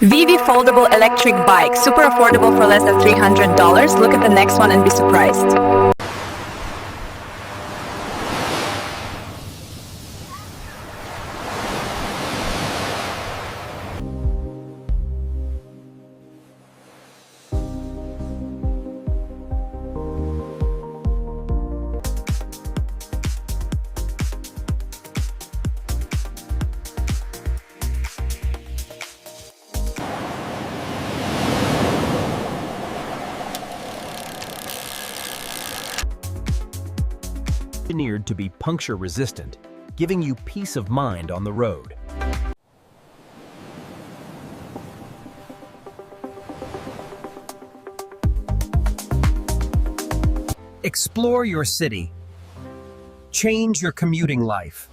VIVI foldable electric bike, super affordable for less than $300. Look at the next one and be surprised. Engineered to be puncture resistant, giving you peace of mind on the road. Explore your city. Change your commuting life.